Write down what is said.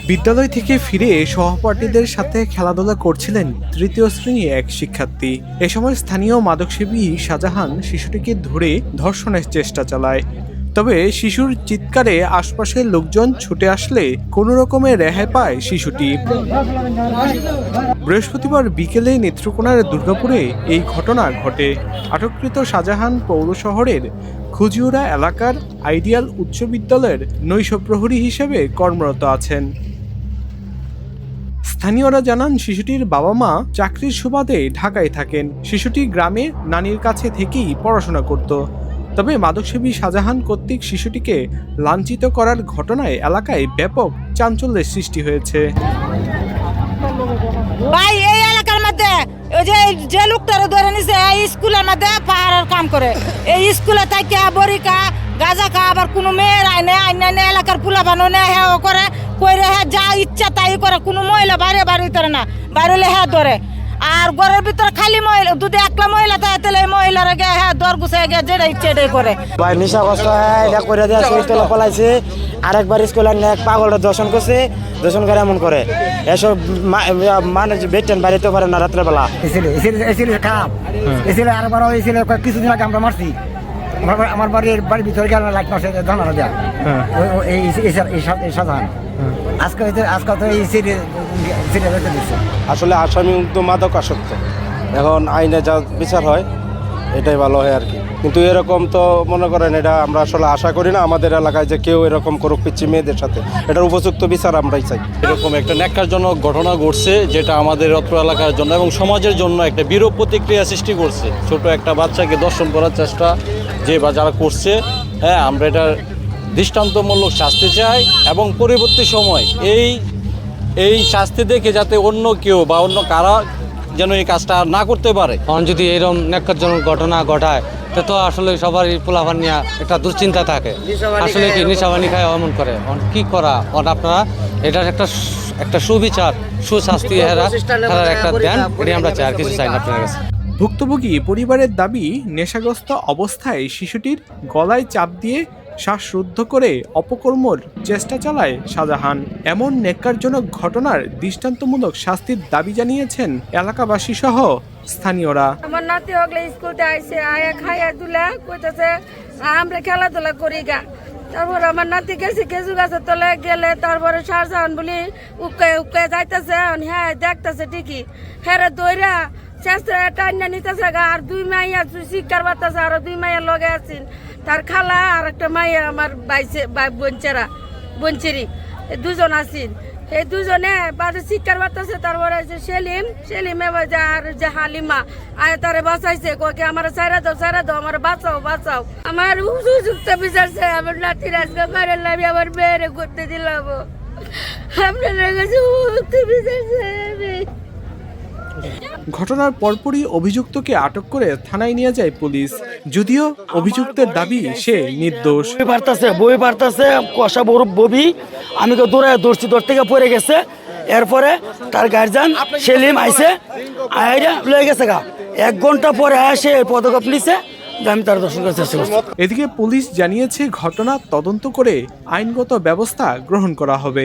বিদ্যালয় থেকে ফিরে সহপাঠীদের সাথে খেলাধুলা করছিলেন তৃতীয় শ্রেণীর এক শিক্ষার্থী। এ সময় স্থানীয় মাদকসেবী শাহজাহান শিশুটিকে ধরে ধর্ষণের চেষ্টা চালায়। তবে শিশুর চিৎকারে আশপাশের লোকজন ছুটে আসলে কোনো রকমে রেহাই পায় শিশুটি। বৃহস্পতিবার বিকেলে নেত্রকোনার দুর্গাপুরে এই ঘটনা ঘটে। আটককৃত শাহজাহান পৌর শহরের খুজিউরা এলাকার আইডিয়াল উচ্চ বিদ্যালয়ের নৈশ প্রহরী হিসেবে কর্মরত আছেন। স্থানীয়রা জানান, শিশুটির বাবা মা চাকরির সুবাদে ঢাকায় থাকেন। শিশুটি গ্রামে নানির কাছে থেকেই পড়াশোনা করত। তবে মাদকসেবী শাহজাহান কর্তৃক শিশুটিকে লাঞ্ছিত করার ঘটনায় এলাকায় ব্যাপক চাঞ্চল্যের সৃষ্টি হয়েছে। ভাই এই এলাকার মধ্যে ওই যে লোকটারে ধরে নিছে এই স্কুলের মধ্যে পাহাড়ের কাম করে, এই স্কুলে থাকে বরিকা গাঁজা খা, আবার কোনো মেয়ের আইনে এলাকার পোলা বানো নেয়, হ্যাঁ করে কইরে হ্যাঁ যা ইচ্ছা তাই করে। কোনো মহিলা বাইরে হইতে না, বাইরে হলে হ্যাঁ ধরে। আর ঘরের ভিতরে খালি মহিলা, যদি একলা মহিলা থাকে তাহলে এই মহিলার গে হ্যাঁ দর গুছাই গে যেটা ইচ্ছে এটাই করে। ভাই নিশা কষ্ট এটা করে দেওয়া শরীরতলা পলাইছে। আরেকবার স্কুলের এক পাগলটা দর্শন করছে, দর্শন করে এমন করে এসব মানুষ বেটেন বাড়িতে পারে না রাত্রে বেলা। খারাপ আরেকবার কিছুদিন আগে আমরা মারছি, আমার বাড়ির ভিতরে গেল লাইট মারছে জানা দেয়া সাধারণ। আজকে তো এই আসলে আসামি তো মাদক আসক্ত, এখন আইনে যা বিচার হয় এটাই ভালো হয় আর কি। কিন্তু এরকম তো মনে করেন এটা আমরা আসলে আশা করি না আমাদের এলাকায় যে কেউ এরকম করুক পিচ্ছি মেয়েদের সাথে। এটার উপযুক্ত বিচার আমরাই চাই। এরকম একটা ন্যাক্কারজনক ঘটনা ঘটছে যেটা আমাদের অত্র এলাকার জন্য এবং সমাজের জন্য একটা বিরূপ প্রতিক্রিয়া সৃষ্টি করছে। ছোট একটা বাচ্চাকে দর্শন করার চেষ্টা যে বা যারা করছে, হ্যাঁ আমরা এটার দৃষ্টান্তমূলক শাস্তি চাই এবং পরবর্তী সময় এই শাস্তি দেখে যাতে অন্য কেউ বা অন্য কারা যেন এই কাজটা না করতে পারে। কারণ যদি এরকম ন্যাক্কারজনক ঘটনা ঘটায় তো আসলে সবারই পোলাপান নিয়ে একটা দুশ্চিন্তা থাকে। আসলে কি নিশাবানি খায় এমন করে কি করা, আপনারা এটার একটা সুবিচার সুশাস্তি তারা একটা দেন, এটাই আমরা চাই, আর কিছু চাই না আপনার কাছে। ভুক্তভোগী পরিবারের দাবি, নেশাগ্রস্ত অবস্থায় শিশুটির গলায় চাপ দিয়ে শ্বাসরুদ্ধ করে অপকর্মর চেষ্টা চালায় শাহজাহান। এমন ন্যাক্কারজনক ঘটনার দৃষ্টান্তমূলক শাস্তির দাবি জানিয়েছেন এলাকাবাসী সহ স্থানীয়রা। আমার নাতি হগলে স্কুলতে আইছে, আয়া খাইয়া দুলা কইতাছে আমরা খেলাধুলা করি গা। তারপর আমার নাতি গেছে কেজু গাছের তলে গেলে, তারপরে শাহজাহান বলি উকায় যাইতেছে, হ্যাঁ দেখতেছে ঠিকই, হ্যাঁ দইরা চেষ্টা টাইনা নিতেছে গা। আর দুই মাইয়া শিক্ষার বাতাছে, আরো দুই মাইয়া লগে আছেন, তার খালা আর একটা মাইয়া আমার বঞ্চেরি দুজন আছেন। এই দুজনে বাদে শিক্ষার বাতাছে। তারপরে যে সেলিম আর যে হালিমা আয় তারে বাঁচাইছে, কয়েকে আমার সাইরা দাও আমার বাঁচাও। আমার উপযুক্ত বিচারছে, আমার নাতির আজকে মারের লাভি আমার মেয়েরে করতে দিলাম। আপনার কাছে উপযুক্ত বিচারছে। ঘটনার পরপরই অভিযুক্তকে আটক করে থানায় নিয়ে যায় পুলিশ। যদিও অভিযুক্তের দাবি সে নির্দোষ। বই পারতাছে কষা ববি, আমি তো দৌড়ছি, দৌড় থেকে পড়ে গেছে। এরপরে তার গার্জিয়ান সেলিম আইসে, আইডা লয়ে গেছে গা। 1 ঘন্টা পরে আসে পদক্ষেপ নিছে, আমি তার দর্শন করার চেষ্টা করছি। এদিকে পুলিশ জানিয়েছে ঘটনা তদন্ত করে আইনগত ব্যবস্থা গ্রহণ করা হবে।